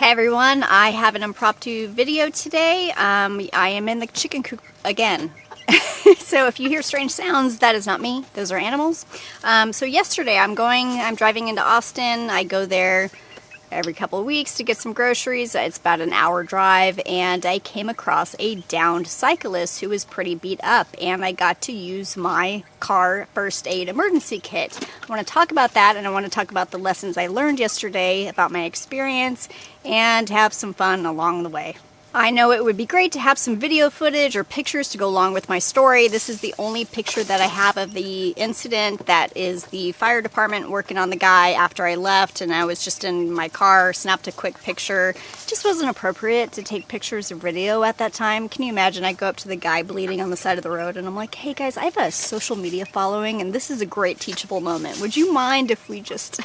Hey everyone, I have an impromptu video today. I am in the chicken coop again. So if you hear strange sounds, that is not me. Those are animals. So yesterday I'm driving into Austin. I go there every couple of weeks to get some groceries. It's about an hour drive, and I came across a downed cyclist who was pretty beat up, and I got to use my car first aid emergency kit. I want to talk about that, and I want to talk about the lessons I learned yesterday about my experience and have some fun along the way. I know it would be great to have some video footage or pictures to go along with my story. This is the only picture that I have of the incident. That is the fire department working on the guy after I left, and I was just in my car, snapped a quick picture. It just wasn't appropriate to take pictures or video at that time. Can you imagine? I go up to the guy bleeding on the side of the road and I'm like, hey guys, I have a social media following and this is a great teachable moment. Would you mind if we just...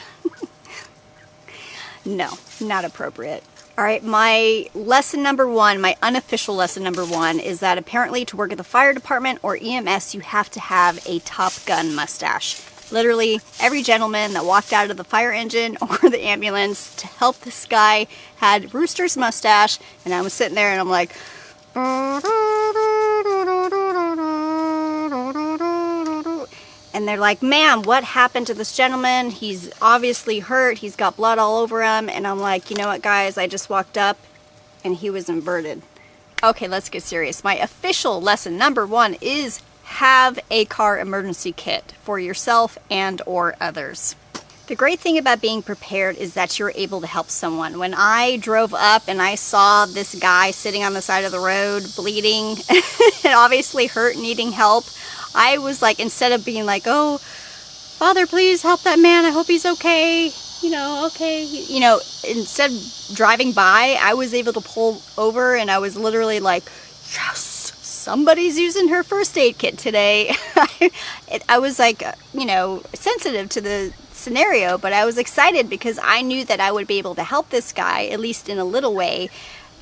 No, not appropriate. All right, my lesson number one, my unofficial lesson number one, is that apparently to work at the fire department or EMS, you have to have a Top Gun mustache. Literally, every gentleman that walked out of the fire engine or the ambulance to help this guy had Rooster's mustache, and I was sitting there and I'm like... And they're like, ma'am, what happened to this gentleman? He's obviously hurt. He's got blood all over him. And I'm like, you know what, guys? I just walked up and he was inverted. Okay, let's get serious. My official lesson number one is have a car emergency kit for yourself and or others. The great thing about being prepared is that you're able to help someone. When I drove up and I saw this guy sitting on the side of the road bleeding and obviously hurt, needing help, I was like, instead of being like, oh, Father, please help that man. I hope he's okay. Okay. Instead of driving by, I was able to pull over and I was literally like, yes, somebody's using her first aid kit today. I was like, sensitive to the scenario, but I was excited because I knew that I would be able to help this guy, at least in a little way,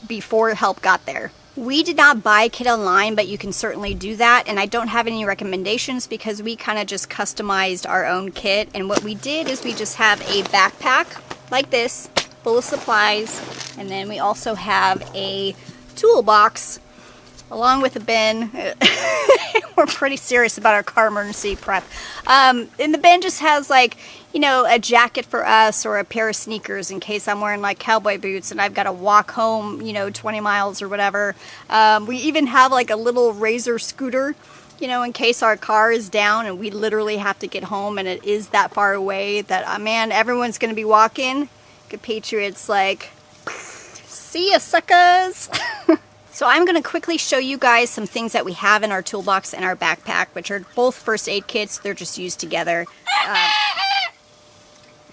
before help got there. We did not buy a kit online, but you can certainly do that, and I don't have any recommendations because we kind of just customized our own kit. And what we did is we just have a backpack like this full of supplies, and then we also have a toolbox along with a bin. We're pretty serious about our car emergency prep. And the bin just has like, a jacket for us or a pair of sneakers in case I'm wearing like cowboy boots and I've got to walk home, 20 miles or whatever. We even have like a little Razor scooter, in case our car is down and we literally have to get home and it is that far away that, man, everyone's going to be walking. Good Patriots like, see ya, suckers. So I'm going to quickly show you guys some things that we have in our toolbox and our backpack, which are both first aid kits. They're just used together.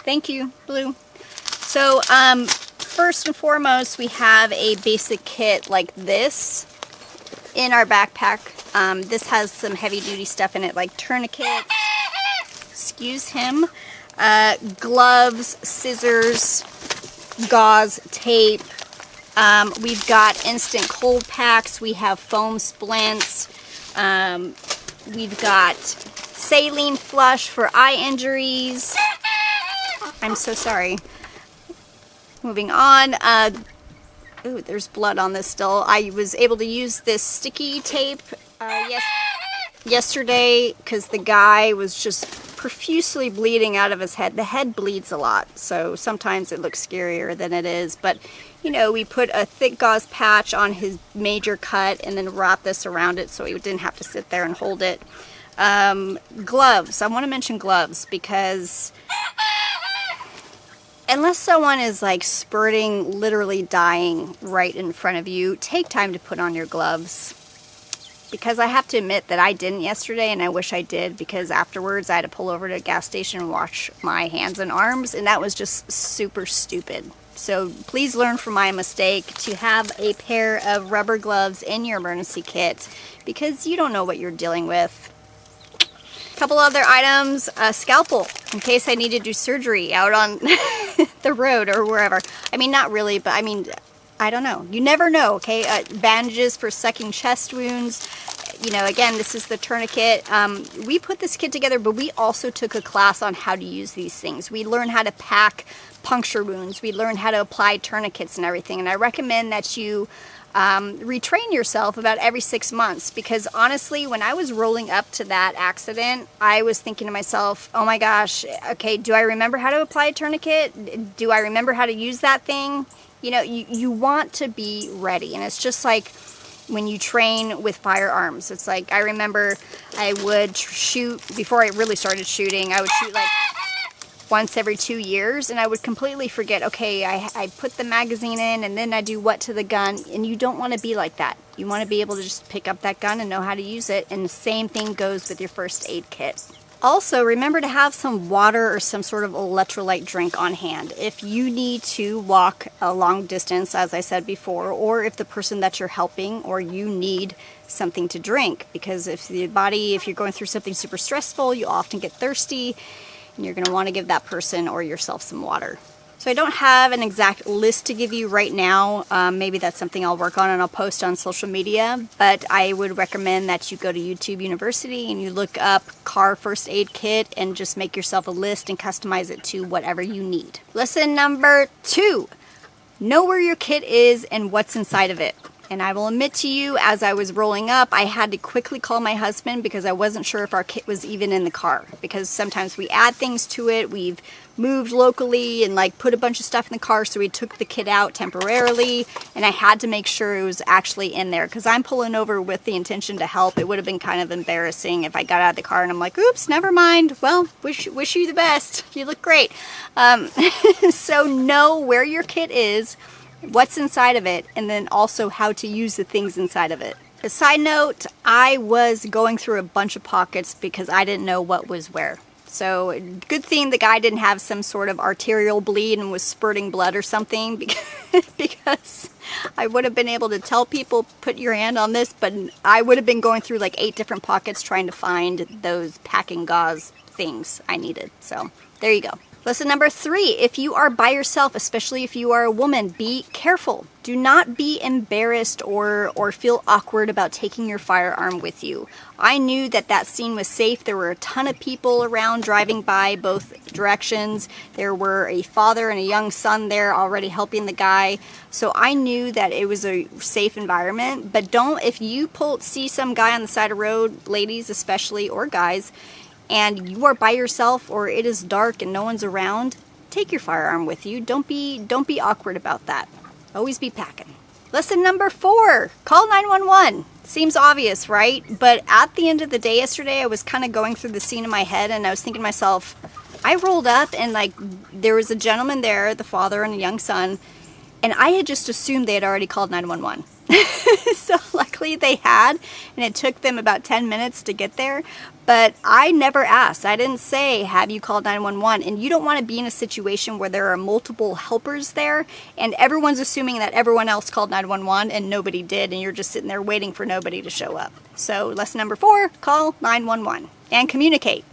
Thank you, Blue. So first and foremost, we have a basic kit like this in our backpack. This has some heavy duty stuff in it like tourniquets, excuse him, gloves, scissors, gauze, tape. We've got instant cold packs. We have foam splints. We've got saline flush for eye injuries. I'm so sorry. Moving on. Ooh, there's blood on this still. I was able to use this sticky tape yesterday because the guy was just profusely bleeding out of his head. The head bleeds a lot, so sometimes it looks scarier than it is. But, we put a thick gauze patch on his major cut and then wrap this around it so he didn't have to sit there and hold it. Gloves. I want to mention gloves because... unless someone is like spurting, literally dying right in front of you, take time to put on your gloves. Because I have to admit that I didn't yesterday, and I wish I did, because afterwards I had to pull over to a gas station and wash my hands and arms, and that was just super stupid. So please learn from my mistake to have a pair of rubber gloves in your emergency kit, because you don't know what you're dealing with. Couple other items, a scalpel in case I need to do surgery out on the road or wherever. I mean, not really, but I mean, I don't know. You never know, okay? Bandages for sucking chest wounds. you know, again, this is the tourniquet. We put this kit together, but we also took a class on how to use these things. We learned how to pack puncture wounds. We learned how to apply tourniquets and everything. And I recommend that you retrain yourself about every 6 months, because honestly, when I was rolling up to that accident, I was thinking to myself, oh my gosh, okay, do I remember how to apply a tourniquet? Do I remember how to use that thing? You know, you want to be ready. And it's just like when you train with firearms. It's like, I remember I would shoot, before I really started shooting, I would shoot like once every 2 years, and I would completely forget, okay, I put the magazine in and then I do what to the gun, and you don't want to be like that. You want to be able to just pick up that gun and know how to use it, and the same thing goes with your first aid kit. Also, remember to have some water or some sort of electrolyte drink on hand. If you need to walk a long distance, as I said before, or if the person that you're helping or you need something to drink, because if you're going through something super stressful, you often get thirsty, and you're going to want to give that person or yourself some water. So I don't have an exact list to give you right now. Maybe that's something I'll work on and I'll post on social media, but I would recommend that you go to YouTube University and you look up car first aid kit and just make yourself a list and customize it to whatever you need. Lesson number 2, know where your kit is and what's inside of it. And I will admit to you, as I was rolling up, I had to quickly call my husband because I wasn't sure if our kit was even in the car. Because sometimes we add things to it. We've moved locally and like put a bunch of stuff in the car, so we took the kit out temporarily. And I had to make sure it was actually in there because I'm pulling over with the intention to help. It would have been kind of embarrassing if I got out of the car and I'm like, oops, never mind. Well, wish you the best. You look great. So know where your kit is, what's inside of it, and then also how to use the things inside of it. A side note, I was going through a bunch of pockets because I didn't know what was where. So good thing the guy didn't have some sort of arterial bleed and was spurting blood or something, because I would have been able to tell people, put your hand on this, but I would have been going through like 8 different pockets trying to find those packing gauze things I needed. So there you go. Lesson number 3, if you are by yourself, especially if you are a woman, be careful. Do not be embarrassed or feel awkward about taking your firearm with you. I knew that scene was safe. There were a ton of people around driving by both directions. There were a father and a young son there already helping the guy. So I knew that it was a safe environment. But if you see some guy on the side of the road, ladies especially, or guys, and you are by yourself or it is dark and no one's around, take your firearm with you. Don't be awkward about that. Always be packing. Lesson number 4, call 911. Seems obvious, right? But at the end of the day yesterday, I was kind of going through the scene in my head and I was thinking to myself, I rolled up and like there was a gentleman there, the father and a young son, and I had just assumed they had already called 911. So luckily they had, and it took them about 10 minutes to get there. But I never asked. I didn't say, have you called 911? And you don't want to be in a situation where there are multiple helpers there and everyone's assuming that everyone else called 911 and nobody did, and you're just sitting there waiting for nobody to show up. So lesson number 4, call 911 and communicate.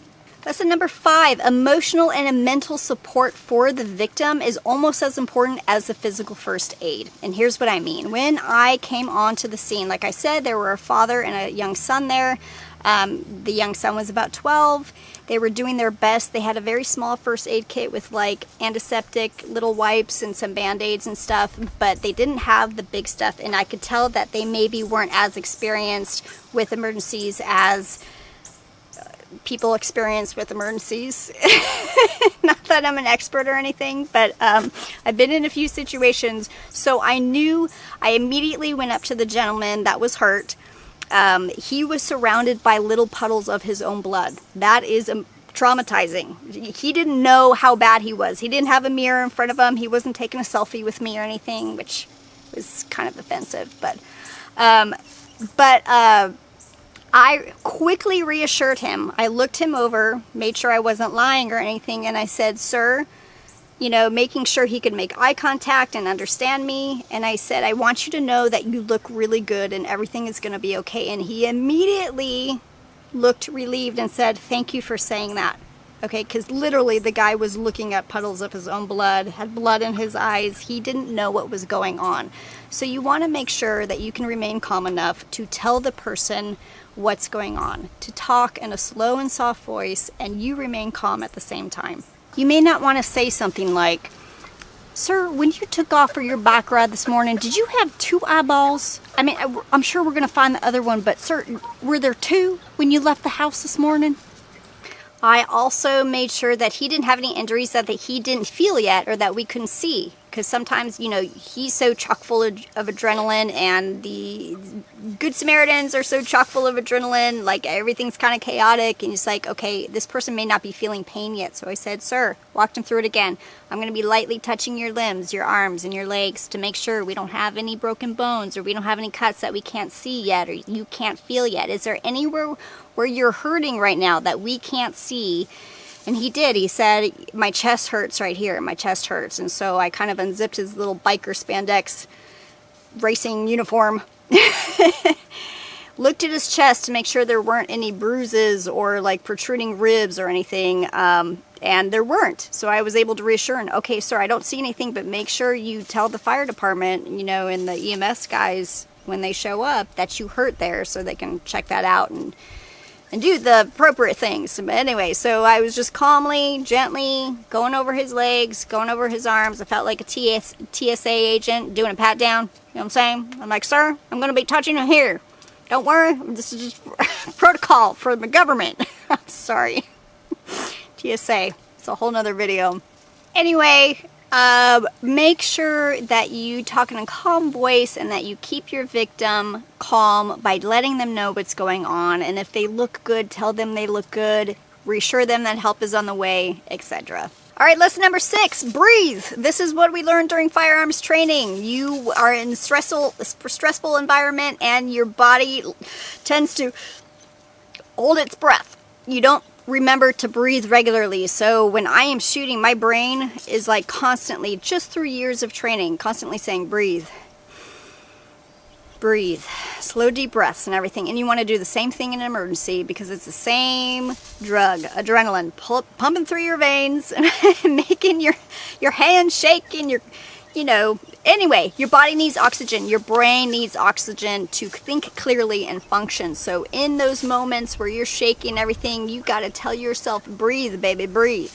Lesson number 5, emotional and mental support for the victim is almost as important as the physical first aid. And here's what I mean. When I came onto the scene, like I said, there were a father and a young son there. The young son was about 12. They were doing their best. They had a very small first aid kit with like antiseptic, little wipes and some band-aids and stuff, but they didn't have the big stuff. And I could tell that they maybe weren't as experienced with emergencies as people experience with emergencies. Not that I'm an expert or anything, but I've been in a few situations. So I immediately went up to the gentleman that was hurt. He was surrounded by little puddles of his own blood. That is traumatizing. He didn't know how bad he was. He didn't have a mirror in front of him. He wasn't taking a selfie with me or anything, which was kind of offensive. But I quickly reassured him. I looked him over, made sure I wasn't lying or anything, and I said, sir, making sure he could make eye contact and understand me. And I said, I want you to know that you look really good and everything is going to be okay. And he immediately looked relieved and said, thank you for saying that. Okay, because literally the guy was looking at puddles of his own blood, had blood in his eyes. He didn't know what was going on. So you want to make sure that you can remain calm enough to tell the person what's going on, to talk in a slow and soft voice, and you remain calm at the same time. You may not want to say something like, "Sir, when you took off for your bike ride this morning, did you have 2 eyeballs? I mean, I'm sure we're going to find the other one, but sir, were there 2 when you left the house this morning?" I also made sure that he didn't have any injuries that he didn't feel yet or that we couldn't see. Because sometimes, you know, he's so chock full of adrenaline, and the Good Samaritans are so chock full of adrenaline, like everything's kind of chaotic, and it's like, okay, this person may not be feeling pain yet. So I said, "Sir," walked him through it again, "I'm going to be lightly touching your limbs, your arms and your legs to make sure we don't have any broken bones or we don't have any cuts that we can't see yet or you can't feel yet. Is there anywhere where you're hurting right now that we can't see?" And he did. He said, "My chest hurts right here. My chest hurts." And so I kind of unzipped his little biker spandex racing uniform, looked at his chest to make sure there weren't any bruises or like protruding ribs or anything. And there weren't. So I was able to reassure him, "Okay, sir, I don't see anything, but make sure you tell the fire department, you know, and the EMS guys when they show up that you hurt there so they can check that out and do the appropriate things." But anyway, so I was just calmly, gently going over his legs, going over his arms. I felt like a TSA agent doing a pat down. You know what I'm saying? I'm like, "Sir, I'm going to be touching you here. Don't worry. This is just protocol for the government." I'm sorry. TSA. It's a whole nother video. Anyway, make sure that you talk in a calm voice and that you keep your victim calm by letting them know what's going on. And if they look good, tell them they look good. Reassure them that help is on the way, etc. All right, lesson number 6, breathe. This is what we learned during firearms training. You are in a stressful environment and your body tends to hold its breath. You don't remember to breathe regularly. So when I am shooting, my brain is like constantly, just through years of training, constantly saying, "Breathe, breathe," slow deep breaths and everything. And you want to do the same thing in an emergency because it's the same drug, adrenaline, pumping through your veins, making your hands shake and anyway, your body needs oxygen. Your brain needs oxygen to think clearly and function. So in those moments where you're shaking everything, you got to tell yourself, "Breathe, baby, breathe."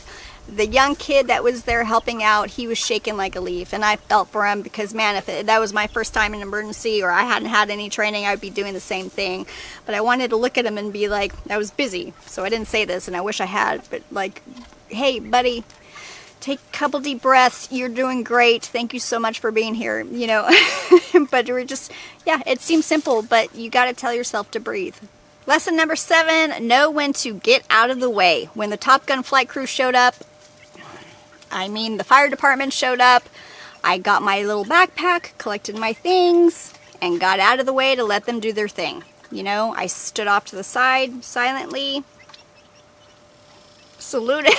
The young kid that was there helping out, he was shaking like a leaf, and I felt for him because, man, if that was my first time in an emergency or I hadn't had any training, I'd be doing the same thing. But I wanted to look at him and be like, I was busy, so I didn't say this, and I wish I had, but like, "Hey, buddy, take a couple deep breaths. You're doing great. Thank you so much for being here," you know. But we're just, yeah, it seems simple, but you got to tell yourself to breathe. Lesson number 7, know when to get out of the way. When the Top Gun flight crew showed up, the fire department showed up, I got my little backpack, collected my things, and got out of the way to let them do their thing. You know, I stood off to the side silently, saluted,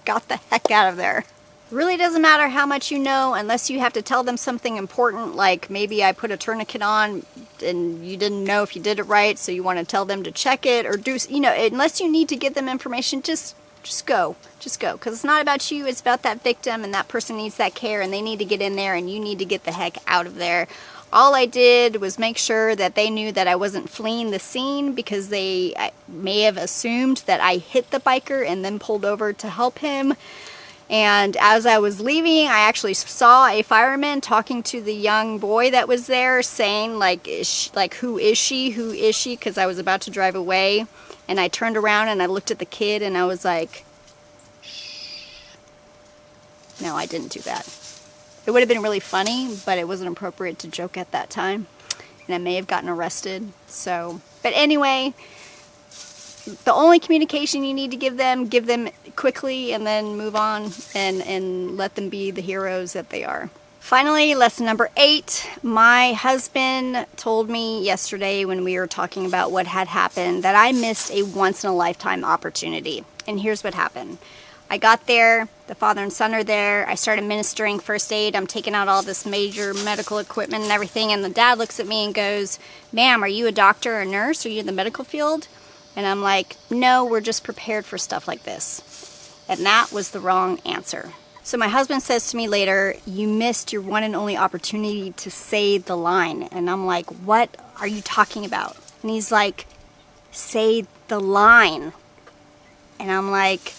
got the heck out of there. Really doesn't matter how much you know unless you have to tell them something important, like maybe I put a tourniquet on and you didn't know if you did it right, so you want to tell them to check it or do, unless you need to give them information, just go. Just go. Because it's not about you, it's about that victim, and that person needs that care and they need to get in there and you need to get the heck out of there. All I did was make sure that they knew that I wasn't fleeing the scene because they may have assumed that I hit the biker and then pulled over to help him. And as I was leaving, I actually saw a fireman talking to the young boy that was there, saying who is she, because I was about to drive away. And I turned around and I looked at the kid and I was like, "Shh." No, I didn't do that. It would have been really funny, but it wasn't appropriate to joke at that time. And I may have gotten arrested. But anyway, the only communication you need to give them quickly and then move on and let them be the heroes that they are. Finally, lesson number 8. My husband told me yesterday when we were talking about what had happened that I missed a once-in-a-lifetime opportunity. And here's what happened. I got there, the father and son are there, I started ministering first aid, I'm taking out all this major medical equipment and everything, and the dad looks at me and goes, "Ma'am, are you a doctor or a nurse? Are you in the medical field?" And I'm like, no, we're just prepared for stuff like this. And that was the wrong answer. So my husband says to me later, you missed your one and only opportunity to say the line. And I'm like, what are you talking about? And he's like, say the line. And I'm like,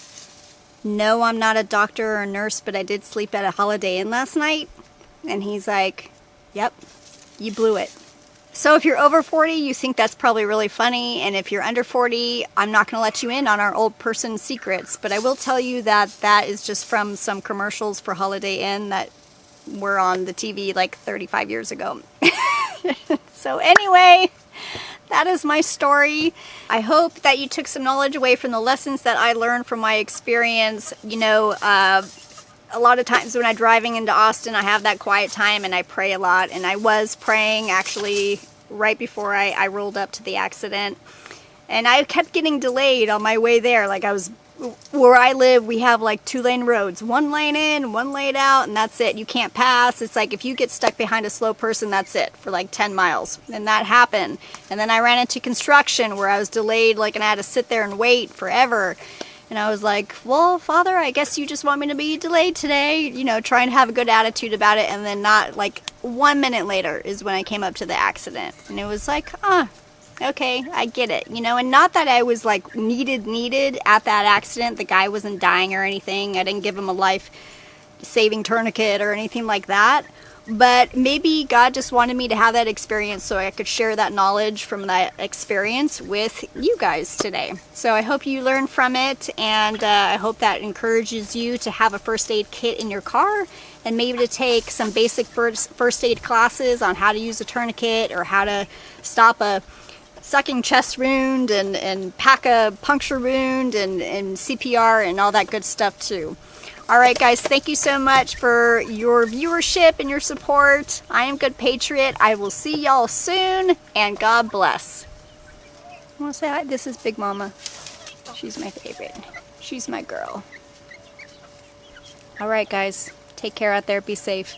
no, I'm not a doctor or a nurse, but I did sleep at a Holiday Inn last night. And he's like, yep, you blew it. So if you're over 40, you think that's probably really funny. And if you're under 40, I'm not going to let you in on our old person secrets. But I will tell you that that is just from some commercials for Holiday Inn that were on the TV like 35 years ago. So anyway, that is my story. I hope that you took some knowledge away from the lessons that I learned from my experience. You know, a lot of times when I'm driving into Austin, I have that quiet time and I pray a lot. And I was praying actually right before I rolled up to the accident. And I kept getting delayed on my way there. Like where I live, we have like 2-lane roads. 1 lane in, 1 lane out, and that's it. You can't pass. It's like if you get stuck behind a slow person, that's it for like 10 miles. And that happened. And then I ran into construction where I was delayed, like, and I had to sit there and wait forever. And I was like, well, Father, I guess you just want me to be delayed today, you know, trying to have a good attitude about it. And then not like 1 minute later is when I came up to the accident. And it was like, okay, I get it, you know, and not that I was like needed at that accident. The guy wasn't dying or anything. I didn't give him a life-saving tourniquet or anything like that. But maybe God just wanted me to have that experience so I could share that knowledge from that experience with you guys today. So I hope you learn from it, and I hope that encourages you to have a first aid kit in your car, and maybe to take some basic first aid classes on how to use a tourniquet or how to stop a sucking chest wound and pack a puncture wound and CPR and all that good stuff too. All right, guys, thank you so much for your viewership and your support. I am Good Patriot. I will see y'all soon, and God bless. I want to say hi. This is Big Mama. She's my favorite. She's my girl. All right, guys, take care out there. Be safe.